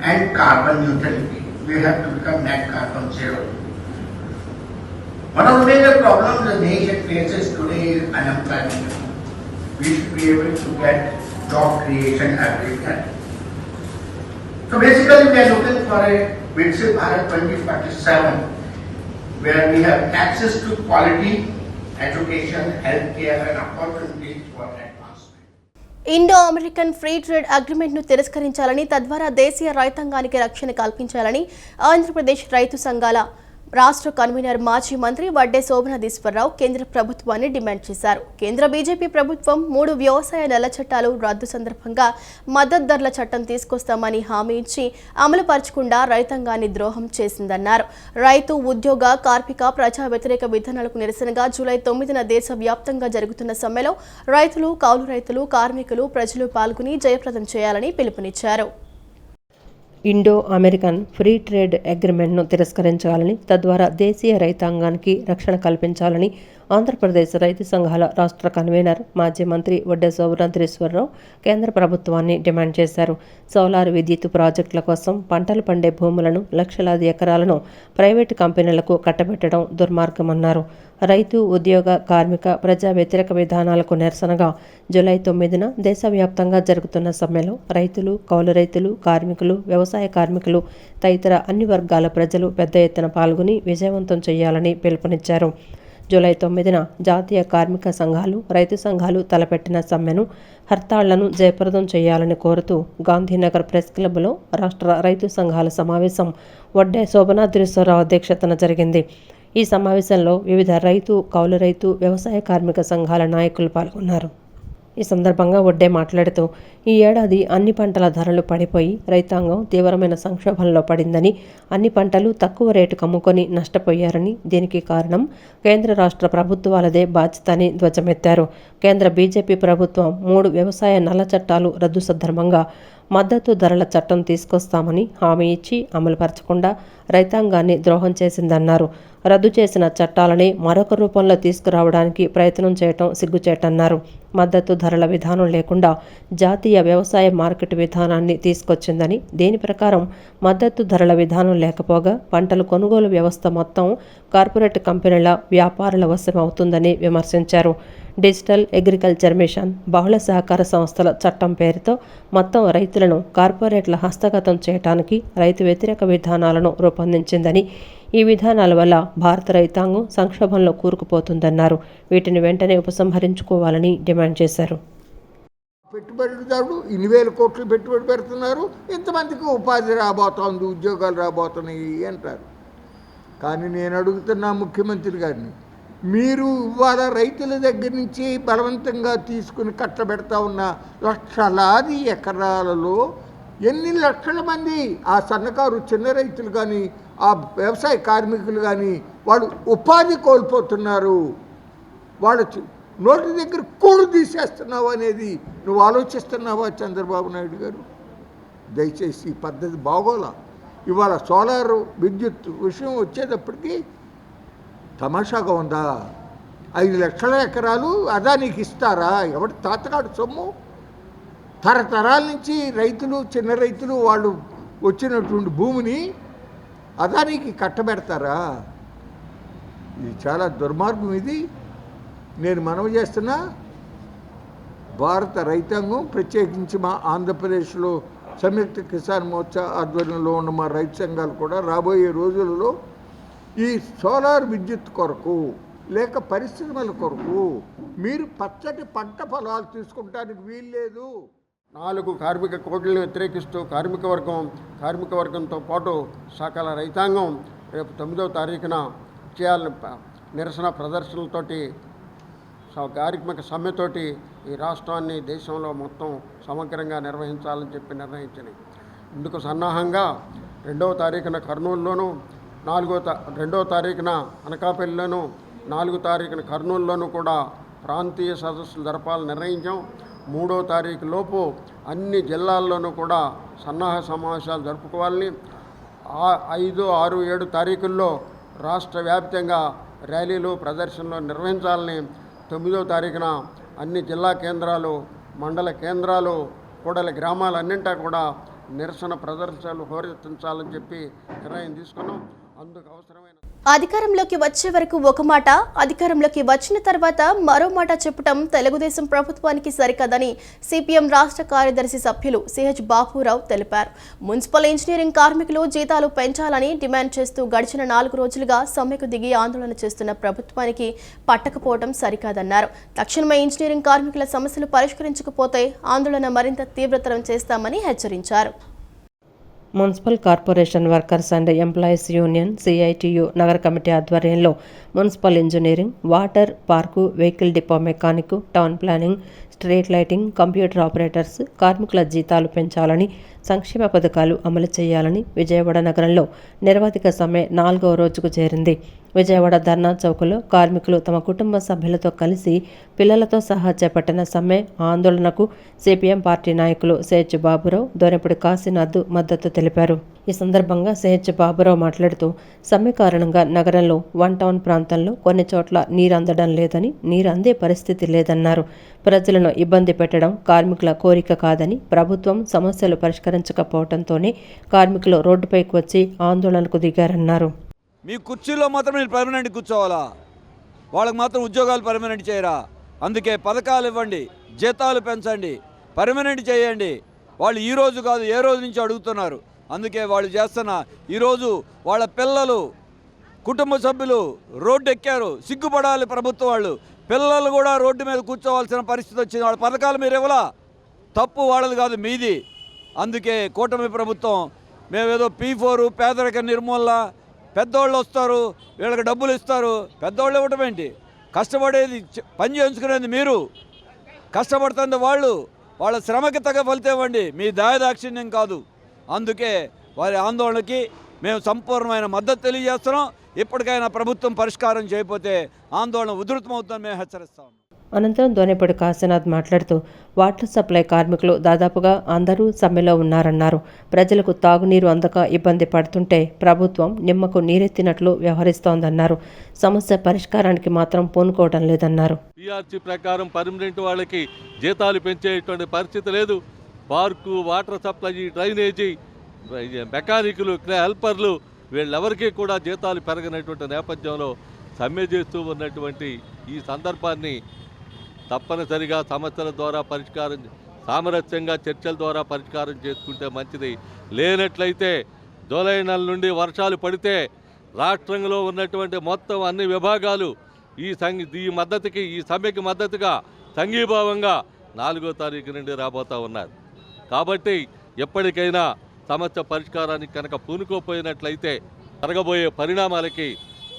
K: and carbon neutrality. We have to become net carbon zero. One of the major problems the nation faces today is unemployment. We should be able to get job creation everywhere. So basically we are looking for a Viksit Bharat 2047, where we have access to quality education, healthcare and opportunities for advancement.
A: Indo American free trade అగ్రిమెంట్ను తిరస్కరించాలని తద్వారా దేశీయ రైతాంగానికి రక్షణ కల్పించాలని ఆంధ్రప్రదేశ్ రైతు సంఘాల రాష్ట్ర కన్వీనర్ మాజీ మంత్రి వడ్డే శోభనాధీశ్వరరావు కేంద్ర ప్రభుత్వాన్ని డిమాండ్ చేశారు. కేంద్ర బీజేపీ ప్రభుత్వం 3 వ్యవసాయ నల్ల చట్టాలు రద్దు సందర్భంగా మద్దతు ధరల చట్టం తీసుకొస్తామని హామీ ఇచ్చి అమలుపరచకుండా రైతాంగాన్ని ద్రోహం చేసిందన్నారు. రైతు, ఉద్యోగ, కార్మిక, ప్రజా వ్యతిరేక విధానాలకు నిరసనగా జూలై 9న దేశవ్యాప్తంగా జరుగుతున్న సమ్మెలో రైతులు, కౌలు రైతులు, కార్మికులు, ప్రజలు పాల్గొని జయప్రదం చేయాలని పిలుపునిచ్చారు.
B: ఇండో అమెరికన్ ఫ్రీ ట్రేడ్ అగ్రిమెంట్ను తిరస్కరించాలని తద్వారా దేశీయ రైతాంగానికి రక్షణ కల్పించాలని ఆంధ్రప్రదేశ్ రైతు సంఘాల రాష్ట్ర కన్వీనర్ మాజీ మంత్రి వడ్డే శోభనాధీశ్వరరావు కేంద్ర ప్రభుత్వాన్ని డిమాండ్ చేశారు. సోలార్ విద్యుత్ ప్రాజెక్టుల కోసం పంటలు పండే భూములను లక్షలాది ఎకరాలను ప్రైవేటు కంపెనీలకు కట్టబెట్టడం దుర్మార్గమన్నారు. రైతు, ఉద్యోగ, కార్మిక, ప్రజా వ్యతిరేక విధానాలకు నిరసనగా జూలై 9న దేశవ్యాప్తంగా జరుగుతున్న సమ్మెలో రైతులు, కౌలు రైతులు, కార్మికులు, వ్యవసాయ కార్మికులు తదితర అన్ని వర్గాల ప్రజలు పెద్ద ఎత్తున పాల్గొని విజయవంతం చేయాలని పిలుపునిచ్చారు. జూలై 9న జాతీయ కార్మిక సంఘాలు, రైతు సంఘాలు తలపెట్టిన సమ్మెను, హర్తాళ్లను జయప్రదం చేయాలని కోరుతూ గాంధీనగర్ ప్రెస్ క్లబ్లో రాష్ట్ర రైతు సంఘాల సమావేశం వడ్డే శోభనాధీశ్వరరావు అధ్యక్షతన జరిగింది. ఈ సమావేశంలో వివిధ రైతు, కౌలు రైతు, వ్యవసాయ కార్మిక సంఘాల నాయకులు పాల్గొన్నారు. ఈ సందర్భంగా వడ్డే మాట్లాడుతూ ఈ ఏడాది అన్ని పంటల ధరలు పడిపోయి రైతాంగం తీవ్రమైన సంక్షోభంలో పడిందని, అన్ని పంటలు తక్కువ రేటుకు అమ్ముకొని నష్టపోయారని, దీనికి కారణం కేంద్ర రాష్ట్ర ప్రభుత్వాలదే బాధ్యత అని ధ్వజమెత్తారు. కేంద్ర బీజేపీ ప్రభుత్వం 3 వ్యవసాయ నల్ల చట్టాలు రద్దు సందర్భంగా మద్దతు ధరల చట్టం తీసుకొస్తామని హామీ ఇచ్చి అమలుపరచకుండా రైతాంగాన్ని ద్రోహం చేసిందన్నారు. రద్దు చేసిన చట్టాలని మరొక రూపంలో తీసుకురావడానికి ప్రయత్నం చేయటం సిగ్గుచేటన్నారు. మద్దతు ధరల విధానం లేకుండా జాతీయ వ్యవసాయ మార్కెట్ విధానాన్ని తీసుకొచ్చిందని, దీని ప్రకారం మద్దతు ధరల విధానం లేకపోగా పంటల కొనుగోలు వ్యవస్థ మొత్తం కార్పొరేట్ కంపెనీల, వ్యాపారుల వశం అవుతుందని విమర్శించారు. డిజిటల్ అగ్రికల్చర్ మిషన్, బహుళ సహకార సంస్థల చట్టం పేరుతో మొత్తం రైతులను కార్పొరేట్ల హస్తగతం చేయడానికి రైతు వ్యతిరేక విధానాలను రూపొందించిందని, ఈ విధానాల వల్ల భారత రైతాంగం సంక్షోభంలో కూరుకుపోతుందన్నారు. వీటిని వెంటనే ఉపసంహరించుకోవాలని డిమాండ్ చేశారు.
L: పెట్టుబడిదారుడు ఇన్ని వేల కోట్లు పెట్టుబడి పెడుతున్నారు, ఇంతమందికి ఉపాధి రాబోతోంది, ఉద్యోగాలు రాబోతున్నాయి అంటారు. కానీ నేను అడుగుతున్నా ముఖ్యమంత్రి గారిని, మీరు ఇవాళ రైతుల దగ్గర నుంచి బలవంతంగా తీసుకుని కట్టబెడతా ఉన్న లక్షలాది ఎకరాలలో ఎన్ని లక్షల మంది ఆ సన్నకారు చిన్న రైతులు కానీ, ఆ వ్యవసాయ కార్మికులు కానీ వాళ్ళు ఉపాధి కోల్పోతున్నారు. వాళ్ళు నోటి దగ్గర కూడు తీసేస్తున్నావు అనేది నువ్వు ఆలోచిస్తున్నావా చంద్రబాబు నాయుడు గారు? దయచేసి ఈ పద్ధతి బాగోలా. ఇవాళ సోలార్ విద్యుత్ విషయం వచ్చేటప్పటికి తమాషాగా ఉందా? 5 లక్షల ఎకరాలు అదానికి ఇస్తారా? ఎవరి తాతగాడు సొమ్ము? తరతరాల నుంచి రైతులు, చిన్న రైతులు వాళ్ళు వచ్చినటువంటి భూమిని అదానికి కట్టబెడతారా? ఇది చాలా దుర్మార్గం. ఇది నేను మనవి చేస్తున్నా, భారత రైతాంగం ప్రత్యేకించి మా ఆంధ్రప్రదేశ్లో సంయుక్త కిసాన్ మోర్చా ఆధ్వర్యంలో ఉన్న మా రైతు సంఘాలు కూడా రాబోయే రోజులలో ఈ సోలార్ విద్యుత్ కొరకు లేక పరిశ్రమల కొరకు మీరు పచ్చటి పంట పొలాలు తీసుకుంటానికి వీల్లేదు.
M: 4 కార్మిక కోడ్లను వ్యతిరేకిస్తూ కార్మిక వర్గంతో పాటు సకల రైతాంగం రేపు 9వ తారీఖున చేయాలని నిరసన ప్రదర్శనలతోటి, కార్మిక సమ్మెతోటి ఈ రాష్ట్రాన్ని, దేశంలో మొత్తం సమగ్రంగా నిర్వహించాలని చెప్పి నిర్ణయించింది. ఇందుకు సన్నాహంగా 2వ తారీఖున కర్నూలులోను, 2వ తారీఖున అనకాపల్లిలోను, 4వ తారీఖున కర్నూలులోను కూడా ప్రాంతీయ సదస్సులు జరపాలని నిర్ణయించాం. 3వ తారీఖు లోపు అన్ని జిల్లాల్లోనూ కూడా సన్నాహ సమావేశాలు జరుపుకోవాలని, 5, 6, 7 తారీఖుల్లో రాష్ట్ర వ్యాప్తంగా ర్యాలీలు, ప్రదర్శనలు నిర్వహించాలని, 9వ తారీఖున అన్ని జిల్లా కేంద్రాలు, మండల కేంద్రాలు, కూడల గ్రామాలన్నింటా కూడా నిరసన ప్రదర్శనలు హోరెత్తించాలని చెప్పి నిర్ణయం తీసుకున్నాం. అందుకు అవసరమైన
A: అధికారంలోకి వచ్చే వరకు ఒక మాట, అధికారంలోకి వచ్చిన తర్వాత మరో మాట చెప్పడం తెలుగుదేశం ప్రభుత్వానికి సరికాదని సిపిఎం రాష్ట్ర కార్యదర్శి సభ్యులు సిహెచ్ బాపురావు తెలిపారు. మున్సిపల్ ఇంజనీరింగ్ కార్మికులు జీతాలు పెంచాలని డిమాండ్ చేస్తూ గడిచిన 4 రోజులుగా సమ్మెకు దిగి ఆందోళన చేస్తున్న ప్రభుత్వానికి పట్టకపోవడం సరికాదన్నారు. తక్షణమే ఇంజనీరింగ్ కార్మికుల సమస్యలు పరిష్కరించకపోతే ఆందోళన మరింత తీవ్రతరం చేస్తామని హెచ్చరించారు.
B: Municipal corporation workers and employees union CITU నగర కమిటీ ఆధ్వర్యంలో municipal engineering, water, park, vehicle depot mechanic, town planning, street lighting, computer operators కార్మికుల జీతాలు పెంచాలని, సంక్షేమ పథకాలు అమలు చేయాలని విజయవాడ నగరంలో నిరవధిక సమ్మె 4వ రోజుకు చేరింది. విజయవాడ ధర్నా చౌక్లో కార్మికులు తమ కుటుంబ సభ్యులతో కలిసి పిల్లలతో సహా చేపట్టిన సమ్మె ఆందోళనకు సిపిఎం పార్టీ నాయకులు సిహెచ్ బాబురావు, దోరెపూడి కాశీనాథ్ మద్దతు తెలిపారు. ఈ సందర్భంగా సిహెచ్ బాబురావు మాట్లాడుతూ సమ్మె కారణంగా నగరంలో 1 టౌన్ ప్రాంతంలో కొన్ని చోట్ల నీరు అందడం లేదని, నీరు అందే పరిస్థితి లేదన్నారు. ప్రజలను ఇబ్బంది పెట్టడం కార్మికుల కోరిక కాదని, ప్రభుత్వం సమస్యలు పరిష్కరించకపోవడంతోనే కార్మికులు రోడ్డుపైకి వచ్చి ఆందోళనకు దిగారన్నారు.
N: మీ కుర్చీలో మాత్రం మీరు పర్మనెంట్ కూర్చోవాలా, వాళ్ళకి మాత్రం ఉద్యోగాలు పర్మనెంట్ చేయరా? అందుకే పథకాలు ఇవ్వండి, జీతాలు పెంచండి, పర్మనెంట్ చేయండి. వాళ్ళు ఈ రోజు కాదు ఏ రోజు నుంచి అడుగుతున్నారు. అందుకే వాళ్ళు చేస్తున్న ఈరోజు వాళ్ళ పిల్లలు, కుటుంబ సభ్యులు రోడ్డు ఎక్కారు. సిగ్గుపడాలి ప్రభుత్వం. వాళ్ళు పిల్లలు కూడా రోడ్డు మీద కూర్చోవాల్సిన పరిస్థితి వచ్చింది. వాళ్ళ పథకాలు మీరు ఇవ్వలా, తప్పు వాళ్ళది కాదు, మీది. అందుకే కూటమి ప్రభుత్వం మేమేదో P4 పేదరిక నిర్మూలన, పెద్దోళ్ళు వస్తారు వీళ్ళకి డబ్బులు ఇస్తారు. పెద్దోళ్ళు ఇవ్వటం ఏంటి? కష్టపడేది పని చేయించుకునేది మీరు, కష్టపడుతుంది వాళ్ళు. వాళ్ళ శ్రమకి తగ్గ ఫలితం ఇవ్వండి, మీ దాయదాక్షిణ్యం కాదు. అందుకే వారి ఆందోళనకి మేము సంపూర్ణమైన మద్దతు తెలియజేస్తున్నాం. ఇప్పటికైనా ప్రభుత్వం పరిష్కారం చేయకపోతే ఆందోళన ఉధృతమవుతుందని మేము హెచ్చరిస్తాం.
B: అనంతరం దోనేపూడి కాశీనాథ్ మాట్లాడుతూ వాటర్ సప్లై కార్మికులు దాదాపుగా అందరూ సమ్మెలో ఉన్నారన్నారు. ప్రజలకు తాగునీరు అందక ఇబ్బంది పడుతుంటే ప్రభుత్వం నిమ్మకు నీరెత్తినట్లు వ్యవహరిస్తోందన్నారు. సమస్య పరిష్కారానికి మాత్రం పూనుకోవడం లేదన్నారు.
O: PRC ప్రకారం పర్మనెంట్ వాళ్ళకి జీతాలు పెంచేటువంటి పరిస్థితి లేదు. పార్కు, వాటర్ సప్లై, డ్రైనేజీ, మెకానికులు, హెల్పర్లు వీళ్ళెవరికీ కూడా జీతాలు పెరగనటువంటి నేపథ్యంలో సమ్మె చేస్తూ ఉన్నటువంటి ఈ సందర్భాన్ని తప్పనిసరిగా సమస్యల ద్వారా పరిష్కారం, సామరస్యంగా చర్చల ద్వారా పరిష్కారం చేసుకుంటే మంచిది. లేనట్లయితే జూలై నెల నుండి వర్షాలు పడితే రాష్ట్రంలో ఉన్నటువంటి మొత్తం అన్ని విభాగాలు ఈ మద్దతుకి, ఈ సమ్మెకి మద్దతుగా సంఘీభావంగా 4వ తారీఖు నుండి రాబోతూ ఉన్నారు. కాబట్టి ఎప్పటికైనా సమస్య పరిష్కారానికి కనుక పూనుకోపోయినట్లయితే జరగబోయే పరిణామాలకి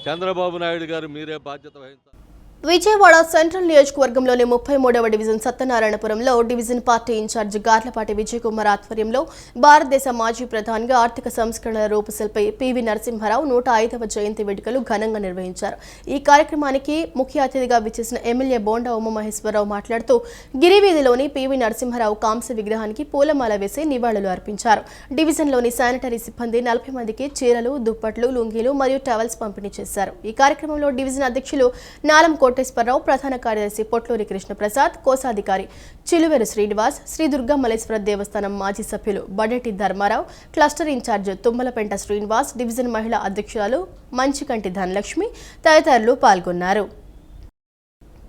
O: చంద్రబాబు నాయుడు గారు మీరే బాధ్యత వహించారు.
A: విజయవాడ సెంట్రల్ నియోజకవర్గంలోని 33వ డివిజన్ సత్యనారాయణపురంలో division party in-charge Garlapati Vijay Kumar ఆధ్వర్యంలో భారతదేశ మాజీ ప్రధానిగా ఆర్థిక సంస్కరణల రూపశిల్పి పివి నరసింహారావు 105వ జయంతి వేడుకలు ఘనంగా నిర్వహించారు. ఈ కార్యక్రమానికి ముఖ్య అతిథిగా విచ్చేసిన ఎమ్మెల్యే బోండా ఉమామహేశ్వరరావు మాట్లాడుతూ గిరివీధిలోని పివి నరసింహారావు కాంస్య విగ్రహానికి పూలమాల వేసి నివాళులు అర్పించారు. డివిజన్లోని శానిటరీ సిబ్బంది 40 మందికి చీరలు, దుప్పట్లు, లుంగీలు మరియు టవల్స్ పంపిణీ చేశారు. ఈ కార్యక్రమంలో డివిజన్ అధ్యక్షులు నాలం కోటేశ్వరరావు, ప్రధాన కార్యదర్శి పొట్లూరి కృష్ణప్రసాద్, కోశాధికారి చిలువేరు శ్రీనివాస్, శ్రీ దుర్గామల్లేశ్వర దేవస్థానం మాజీ సభ్యులు Badeti Dharmarao, cluster incharge Tummalapenta Srinivas, division మహిళా అధ్యక్షురాలు మంచికంటి ధనలక్ష్మి తదితరులు పాల్గొన్నారు.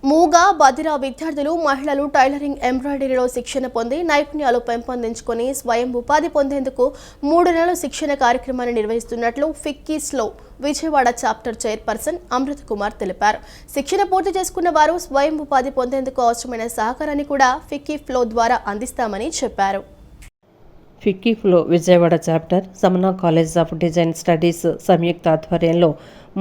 A: మూగ, బధిర విద్యార్థులు, మహిళలు టైలరింగ్, ఎంబ్రాయిడరీలో శిక్షణ పొంది నైపుణ్యాలు పెంపొందించుకొని స్వయం ఉపాధి పొందేందుకు 3 నెలల శిక్షణ కార్యక్రమాన్ని నిర్వహిస్తున్నట్లు ఫిక్కీస్లో విజయవాడ చాప్టర్ చైర్పర్సన్ అమృత కుమార్ తెలిపారు. శిక్షణ పూర్తి చేసుకున్న వారు స్వయం ఉపాధి పొందేందుకు అవసరమైన సహకారాన్ని కూడా ఫిక్కీ ఫ్లో ద్వారా అందిస్తామని చెప్పారు.
B: FICCI FLO Vijayawada chapter, Samana college of design studies సంయుక్త ఆధ్వర్యంలో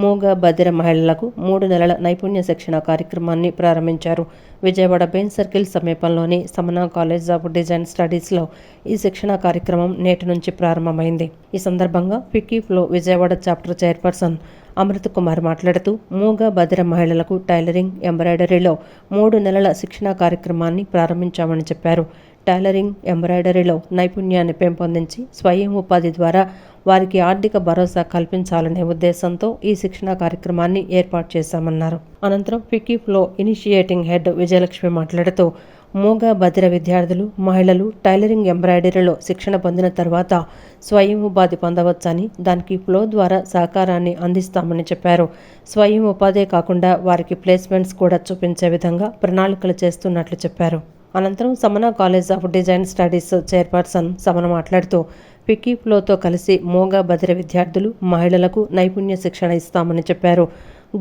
B: మూగ, బధిర మహిళలకు 3 నెలల నైపుణ్య శిక్షణ కార్యక్రమాన్ని ప్రారంభించారు. విజయవాడ బెయిన్ సర్కిల్ సమీపంలోని సమనా కాలేజ్ ఆఫ్ డిజైన్ స్టడీస్లో ఈ శిక్షణ కార్యక్రమం నేటి నుంచి ప్రారంభమైంది. ఈ సందర్భంగా FICCI FLO Vijayawada chapter chairperson Amrutha Kumar మాట్లాడుతూ మూగ, బధిర మహిళలకు టైలరింగ్, ఎంబ్రాయిడరీలో 3 నెలల శిక్షణ కార్యక్రమాన్ని ప్రారంభించామని చెప్పారు. టైలరింగ్, ఎంబ్రాయిడరీలో నైపుణ్యాన్ని పెంపొందించి స్వయం ఉపాధి ద్వారా వారికి ఆర్థిక భరోసా కల్పించాలనే ఉద్దేశంతో ఈ శిక్షణ కార్యక్రమాన్ని ఏర్పాటు చేశామన్నారు. అనంతరం FICCI flow initiating head Vijayalakshmi మాట్లాడుతూ మూగ బధిర విద్యార్థులు మహిళలు టైలరింగ్ ఎంబ్రాయిడరీలో శిక్షణ పొందిన తర్వాత స్వయం ఉపాధి పొందవచ్చని దానికి ఫ్లో ద్వారా సహకారాన్ని అందిస్తామని చెప్పారు. స్వయం ఉపాధే కాకుండా వారికి ప్లేస్మెంట్స్ కూడా చూపించే విధంగా ప్రణాళికలు చేస్తున్నట్లు చెప్పారు. అనంతరం Samana college of design studies chairperson Samana మాట్లాడుతూ ఫికీ ఫ్లోతో కలిసి మూగ బధిర విద్యార్థులు మహిళలకు నైపుణ్య శిక్షణ ఇస్తామని చెప్పారు.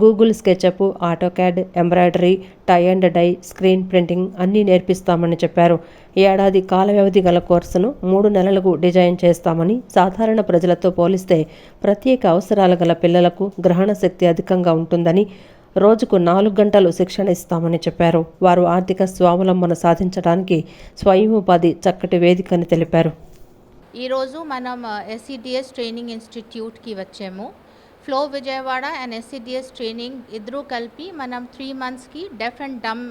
B: Google SketchUp, AutoCAD, embroidery, tie and dye, screen printing అన్నీ నేర్పిస్తామని చెప్పారు. ఏడాది కాల వ్యవధి గల కోర్సును 3 నెలలకు డిజైన్ చేస్తామని, సాధారణ ప్రజలతో పోలిస్తే ప్రత్యేక అవసరాలు గల పిల్లలకు గ్రహణ శక్తి అధికంగా ఉంటుందని, రోజుకు 4 గంటలు శిక్షణ ఇస్తామని చెప్పారు. వారు ఆర్థిక స్వావలంబన సాధించడానికి స్వయం ఉపాధి చక్కటి వేదికని తెలిపారు.
P: ఈరోజు మనం ఎస్సిడిఎస్ ట్రైనింగ్ ఇన్స్టిట్యూట్కి వచ్చాము. ఫ్లో విజయవాడ అండ్ ఎస్సిడిఎస్ ట్రైనింగ్ ఇద్దరూ కలిపి మనం 3 మంత్స్కి డెఫ్ అండ్ డమ్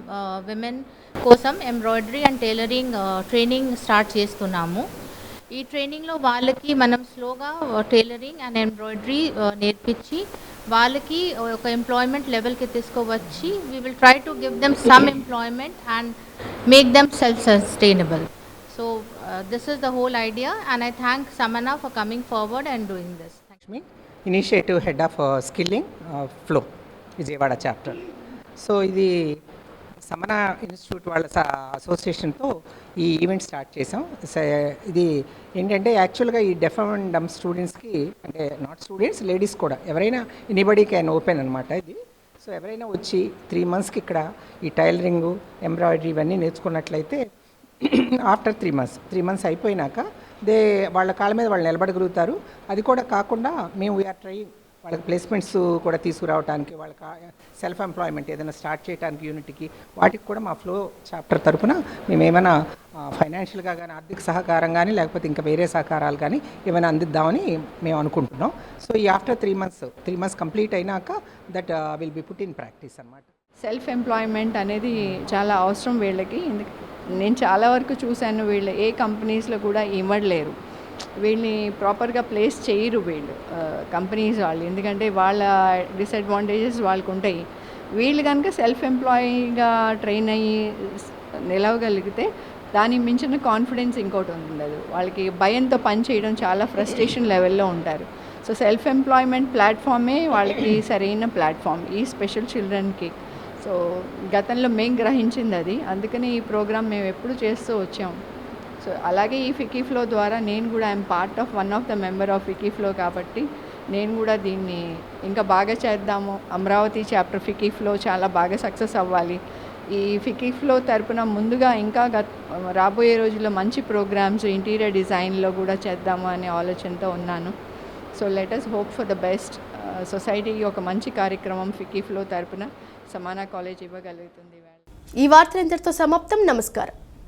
P: విమెన్ కోసం embroidery and tailoring training start చేస్తున్నాము. ఈ ట్రైనింగ్లో వాళ్ళకి మనం స్లోగా టైలరింగ్ అండ్ ఎంబ్రాయిడరీ నేర్పించి వాళ్ళకి ఒక ఎంప్లాయ్మెంట్ లెవెల్కి తీసుకువచ్చి we will try to give them some employment and make them self sustainable. So this is the whole idea and I thank Samana for coming forward and doing this.
Q: Initiative Head of Skilling Flow Vijayawada chapter. So ఇది Samana institute వాళ్ళ అసోసియేషన్తో ఈ event start చేసాం. ఇది ఏంటంటే యాక్చువల్గా ఈ deaf and డమ్ స్టూడెంట్స్కి, అంటే నాట్ స్టూడెంట్స్, లేడీస్ కూడా ఎవరైనా, ఎనీబడీ క్యాన్ ఓపెన్ అనమాట ఇది. సో ఎవరైనా వచ్చి 3 మంత్స్కి ఇక్కడ ఈ టైలరింగు, ఎంబ్రాయిడరీ ఇవన్నీ నేర్చుకున్నట్లయితే ఆఫ్టర్ 3 మంత్స్ అయిపోయినాక వాళ్ళ కాళ్ళ మీద వాళ్ళు నిలబడగలుగుతారు. అది కూడా కాకుండా మేము వీఆర్ ట్రైయింగ్ వాళ్ళకి ప్లేస్మెంట్స్ కూడా తీసుకురావడానికి, వాళ్ళకి సెల్ఫ్ ఎంప్లాయ్మెంట్ ఏదైనా స్టార్ట్ చేయడానికి యూనిట్కి, వాటికి కూడా మా ఫ్లో చాప్టర్ తరఫున మేము ఏమైనా ఫైనాన్షియల్గా కానీ, ఆర్థిక సహకారం కానీ, లేకపోతే ఇంకా వేరే సహకారాలు కానీ ఏమైనా అందిద్దామని మేము అనుకుంటున్నాం. సో ఈ ఆఫ్టర్ 3 మంత్స్ కంప్లీట్ అయినాక that will be put in practice అన్నమాట.
R: సెల్ఫ్ ఎంప్లాయ్మెంట్ అనేది చాలా అవసరం వీళ్ళకి. నేను చాలా వరకు చూశాను, వీళ్ళు ఏ కంపెనీస్లో కూడా ఇవ్వలేరు, వీళ్ళని ప్రాపర్గా ప్లేస్ చేయరు వీళ్ళు కంపెనీస్ వాళ్ళు. ఎందుకంటే వాళ్ళ డిసడ్వాంటేజెస్ వాళ్ళకు ఉంటాయి. వీళ్ళు కనుక సెల్ఫ్ ఎంప్లాయీగా ట్రైన్ అయ్యి నిలవగలిగితే దానికి మించిన కాన్ఫిడెన్స్ ఇంకోటి ఉండదు. వాళ్ళకి భయంతో పని చేయడం, చాలా ఫ్రస్ట్రేషన్ లెవెల్లో ఉంటారు. సో సెల్ఫ్ ఎంప్లాయ్మెంట్ ప్లాట్ఫామే వాళ్ళకి సరైన ప్లాట్ఫామ్ ఈ స్పెషల్ చిల్డ్రన్కి. సో గతంలో మేము గ్రహించింది అది, అందుకని ఈ ప్రోగ్రామ్ మేము ఎప్పుడు చేస్తూ వచ్చాం. సో అలాగే ఈ ఫికీ ఫ్లో ద్వారా నేను కూడా I'm part of one of the member of FICCI flow, కాబట్టి నేను కూడా దీన్ని ఇంకా బాగా చేద్దాము. అమరావతి చాప్టర్ ఫికీ ఫ్లో చాలా బాగా సక్సెస్ అవ్వాలి. ఈ ఫికీ ఫ్లో తరపున ముందుగా ఇంకా రాబోయే రోజుల్లో మంచి ప్రోగ్రామ్స్ ఇంటీరియర్ డిజైన్లో కూడా చేద్దాము అనే ఆలోచనతో ఉన్నాను. So let us hope for the best. సొసైటీకి ఒక మంచి కార్యక్రమం ఫికీ ఫ్లో తరపున సమానా కాలేజ్ ఇవ్వగలుగుతుంది.
A: ఈ వార్త ఇంతటితో సమాప్తం. నమస్కారం.